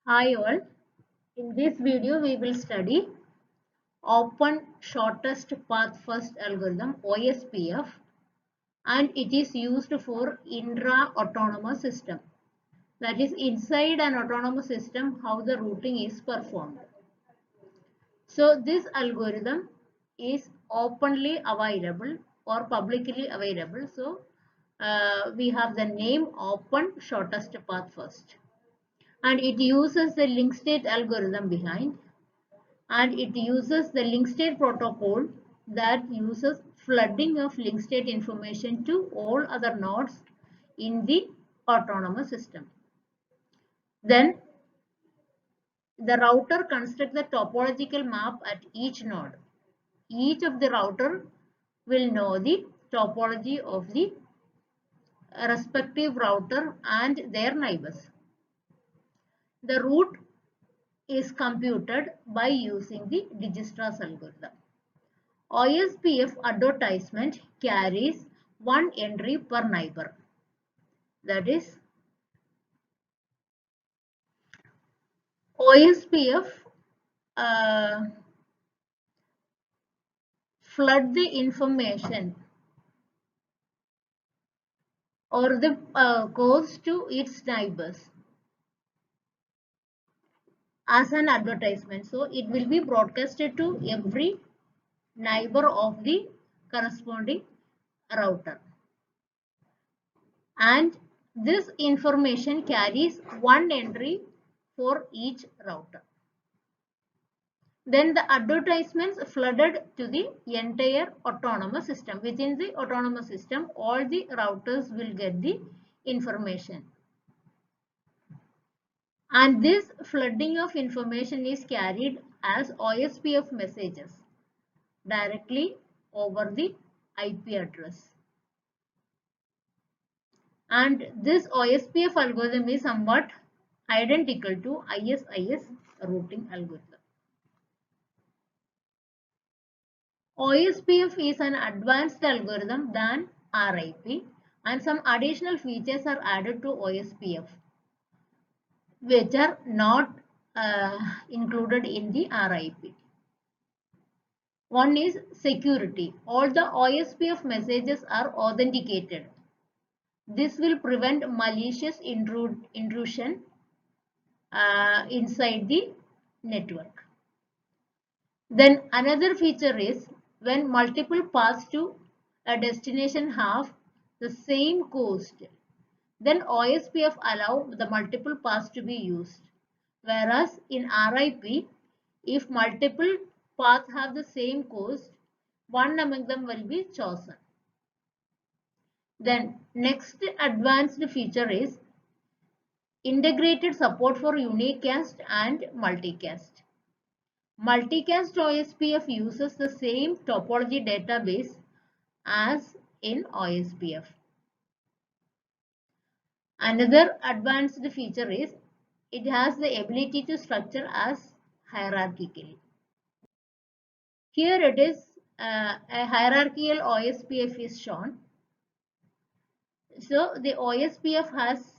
Hi all, in this video we will study Open Shortest Path First Algorithm OSPF, and it is used for intra-autonomous system. That is, inside an autonomous system, how the routing is performed. So this algorithm is openly available or publicly available. So we have the name Open Shortest Path First, and it uses the link state algorithm behind, and it uses the link state protocol that uses flooding of link state information to all other nodes in the autonomous system. Then the router constructs the topological map at each node. Each of the router will know the topology of the respective router and their neighbors. The route is computed by using the Dijistra's algorithm. OSPF advertisement carries one entry per neighbor. That is, OSPF flood the information or the goes to its neighbors as an advertisement. So it will be broadcasted to every neighbor of the corresponding router. And this information carries one entry for each router. Then the advertisements flooded to the entire autonomous system. Within the autonomous system, all the routers will get the information. And this flooding of information is carried as OSPF messages directly over the IP address. And this OSPF algorithm is somewhat identical to ISIS routing algorithm. OSPF is an advanced algorithm than RIP, and some additional features are added to OSPF which are not included in the RIP. One is security. All the OSPF messages are authenticated. This will prevent malicious intrusion inside the network. Then another feature is when multiple paths to a destination have the same cost, then OSPF allow the multiple paths to be used. Whereas in RIP, if multiple paths have the same cost, one among them will be chosen. Then next advanced feature is integrated support for unicast and multicast. Multicast OSPF uses the same topology database as in OSPF. Another advanced feature is it has the ability to structure as hierarchically. Here it is a hierarchical OSPF is shown. So the OSPF has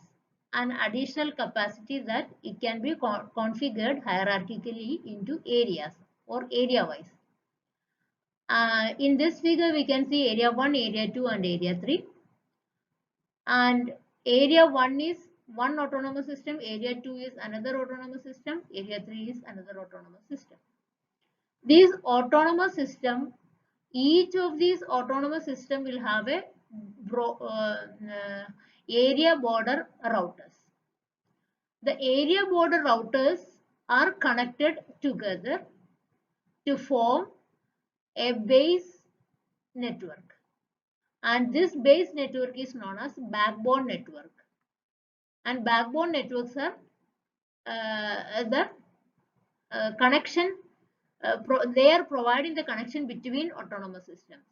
an additional capacity that it can be configured hierarchically into areas or area wise. In this figure we can see area 1, area 2 and area 3. And area 1 is one autonomous system, area 2 is another autonomous system, area 3 is another autonomous system. These autonomous system, each of these autonomous system will have a area border routers. The area border routers are connected together to form a base network, and this base network is known as backbone network, and backbone networks are the connection, they are providing the connection between autonomous systems.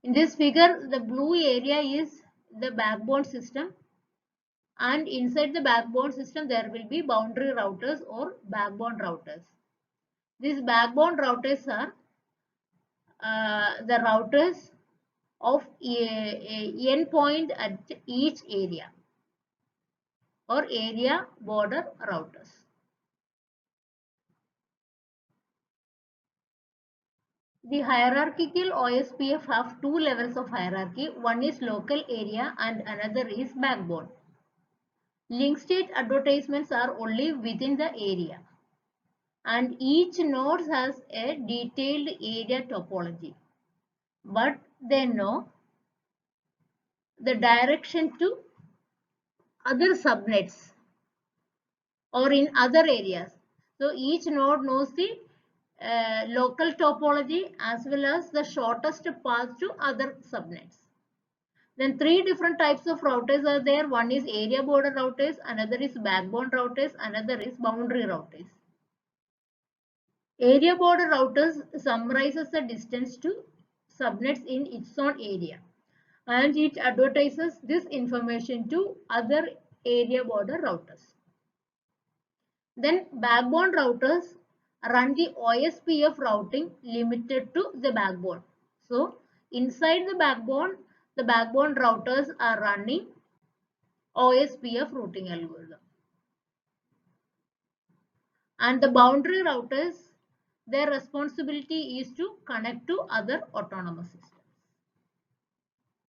In this figure, the blue area is the backbone system, and inside the backbone system there will be boundary routers or backbone routers. These backbone routers are the routers of a endpoint at each area. or area border routers. The hierarchical OSPF have two levels of hierarchy. One is local area and another is backbone. Link state advertisements are only within the area, and each node has a detailed area topology, but they know the direction to other subnets or in other areas. So each node knows the local topology as well as the shortest path to other subnets. Then three different types of routers are there. One is area border routers, another is backbone routers, another is boundary routers. Area border routers summarizes the distance to subnets in its own area, and it advertises this information to other area border routers. Then backbone routers run the OSPF routing limited to the backbone. So inside the backbone routers are running OSPF routing algorithm. And the boundary routers, their responsibility is to connect to other autonomous systems.